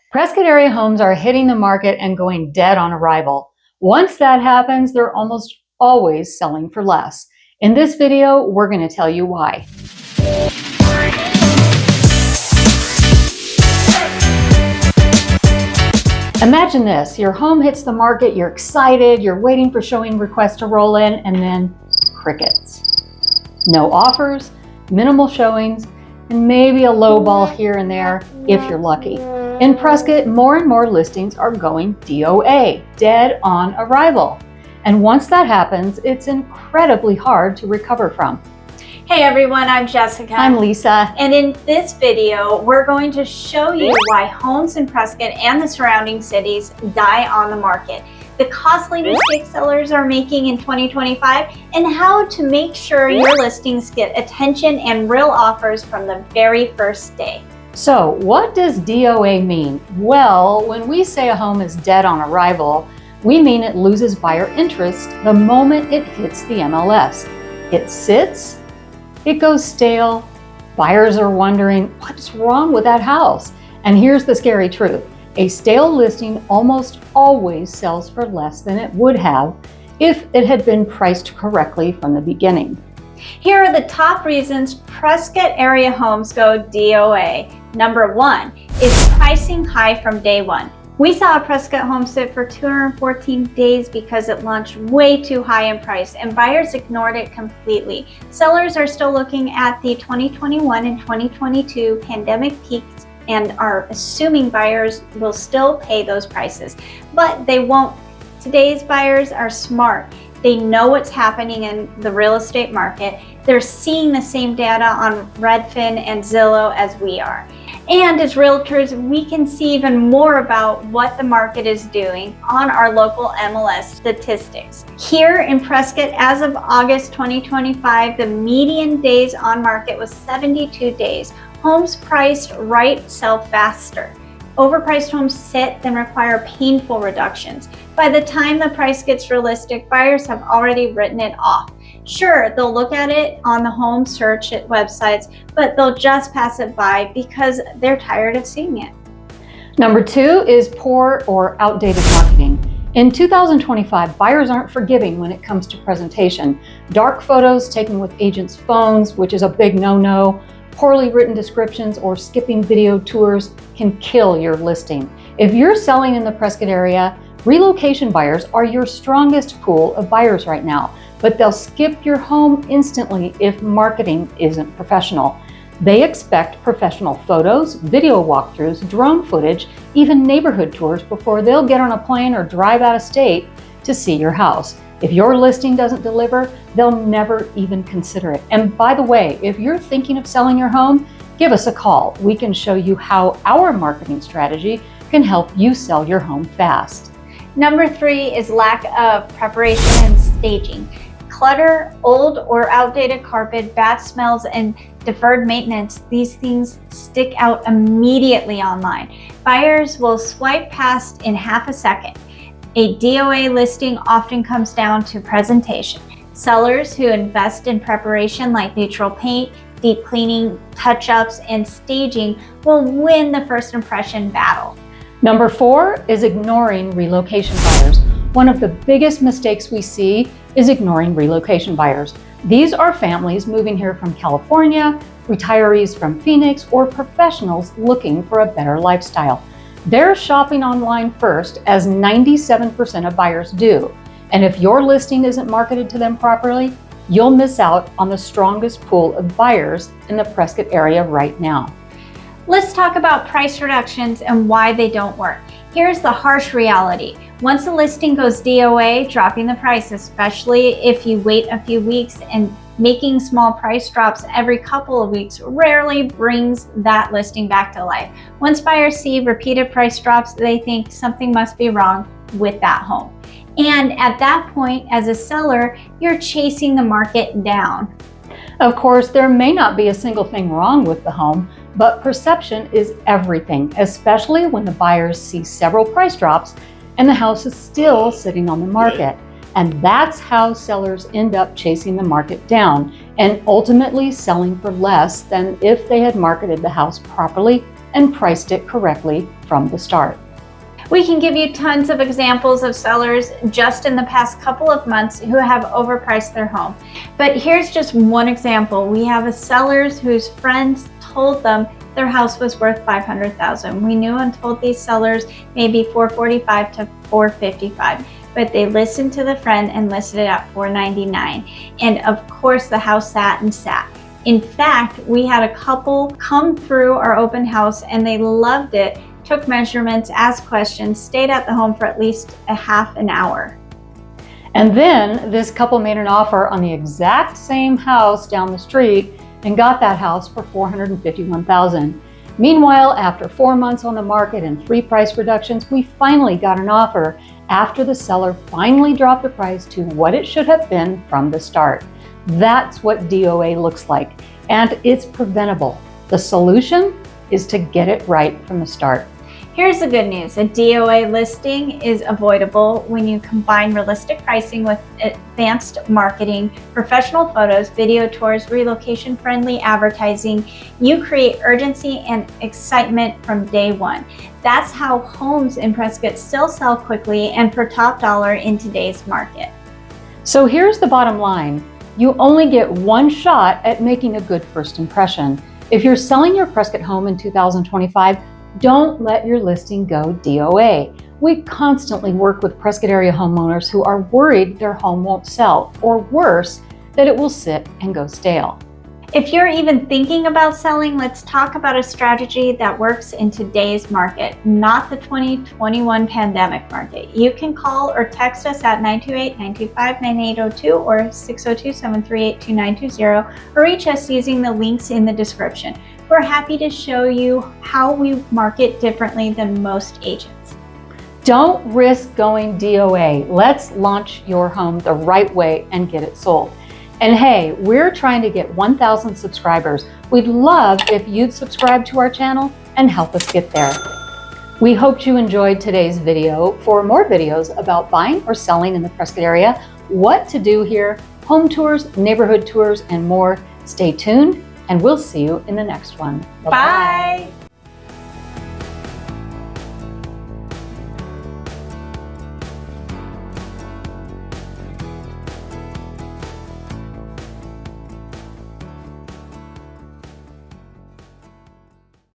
Prescott area homes are hitting the market and going dead on arrival. Once that happens, they're almost always selling for less. In this video, we're going to tell you why. Imagine this, your home hits the market, you're excited, you're waiting for showing requests to roll in, and then crickets. No offers, minimal showings, and maybe a low ball here and there if you're lucky. In Prescott, more and more listings are going DOA, dead on arrival. And once that happens, it's incredibly hard to recover from. Hey everyone, I'm Jessica. I'm Lisa. And in this video, we're going to show you why homes in Prescott and the surrounding cities die on the market, the costly mistakes sellers are making in 2025, and how to make sure your listings get attention and real offers from the very first day. So what does DOA mean? Well, when we say a home is dead on arrival, we mean it loses buyer interest the moment it hits the MLS. It sits, it goes stale, buyers are wondering what's wrong with that house. And here's the scary truth. A stale listing almost always sells for less than it would have if it had been priced correctly from the beginning. Here are the top reasons Prescott area homes go DOA. Number 1 is pricing high from day one. We saw a Prescott home sit for 214 days because it launched way too high in price and buyers ignored it completely. Sellers are still looking at the 2021 and 2022 pandemic peaks and are assuming buyers will still pay those prices, but they won't. Today's buyers are smart. They know what's happening in the real estate market. They're seeing the same data on Redfin and Zillow as we are. And as realtors, we can see even more about what the market is doing on our local MLS statistics. Here in Prescott, as of August 2025, the median days on market was 72 days. Homes priced right sell faster. Overpriced homes sit then require painful reductions. By the time the price gets realistic, buyers have already written it off. Sure, they'll look at it on the home search at websites, but they'll just pass it by because they're tired of seeing it. Number 2 is poor or outdated marketing. In 2025, buyers aren't forgiving when it comes to presentation. Dark photos taken with agents' phones, which is a big no-no. Poorly written descriptions or skipping video tours can kill your listing. If you're selling in the Prescott area, relocation buyers are your strongest pool of buyers right now, but they'll skip your home instantly if marketing isn't professional. They expect professional photos, video walkthroughs, drone footage, even neighborhood tours before they'll get on a plane or drive out of state to see your house. If your listing doesn't deliver, they'll never even consider it. And by the way, if you're thinking of selling your home, give us a call. We can show you how our marketing strategy can help you sell your home fast. Number 3 is lack of preparation and staging. Clutter, old or outdated carpet, bad smells, and deferred maintenance, these things stick out immediately online. Buyers will swipe past in half a second. A DOA listing often comes down to presentation. Sellers who invest in preparation like neutral paint, deep cleaning, touch-ups, and staging will win the first impression battle. Number 4 is ignoring relocation buyers. One of the biggest mistakes we see is ignoring relocation buyers. These are families moving here from California, retirees from Phoenix, or professionals looking for a better lifestyle. They're shopping online first, as 97% of buyers do. And if your listing isn't marketed to them properly, you'll miss out on the strongest pool of buyers in the Prescott area right now. Let's talk about price reductions and why they don't work. Here's the harsh reality. Once a listing goes DOA, dropping the price, especially if you wait a few weeks, and making small price drops every couple of weeks rarely brings that listing back to life. Once buyers see repeated price drops, they think something must be wrong with that home. And at that point, as a seller, you're chasing the market down. Of course, there may not be a single thing wrong with the home, but perception is everything, especially when the buyers see several price drops and the house is still sitting on the market. And that's how sellers end up chasing the market down and ultimately selling for less than if they had marketed the house properly and priced it correctly from the start. We can give you tons of examples of sellers just in the past couple of months who have overpriced their home. But here's just one example. We have a sellers whose friends told them their house was worth $500,000. We knew and told these sellers maybe $445,000 to $455,000, but they listened to the friend and listed it at $499,000. And of course, the house sat and sat. In fact, we had a couple come through our open house and they loved it, took measurements, asked questions, stayed at the home for at least a half an hour. And then this couple made an offer on the exact same house down the street and got that house for $451,000. Meanwhile, after 4 months on the market and 3 price reductions, we finally got an offer after the seller finally dropped the price to what it should have been from the start. That's what DOA looks like, and it's preventable. The solution is to get it right from the start. Here's the good news. A DOA listing is avoidable when you combine realistic pricing with advanced marketing, professional photos, video tours, relocation-friendly advertising. You create urgency and excitement from day one. That's how homes in Prescott still sell quickly and for top dollar in today's market. So here's the bottom line. You only get one shot at making a good first impression. If you're selling your Prescott home in 2025, don't let your listing go DOA. We constantly work with Prescott area homeowners who are worried their home won't sell, or worse, that it will sit and go stale. If you're even thinking about selling, let's talk about a strategy that works in today's market, not the 2021 pandemic market. You can call or text us at 928-925-9802 or 602-738-2920 or reach us using the links in the description. We're happy to show you how we market differently than most agents. Don't risk going DOA. Let's launch your home the right way and get it sold. And hey, we're trying to get 1,000 subscribers. We'd love if you'd subscribe to our channel and help us get there. We hope you enjoyed today's video. For more videos about buying or selling in the Prescott area, what to do here, home tours, neighborhood tours, and more, stay tuned, and we'll see you in the next one. Bye.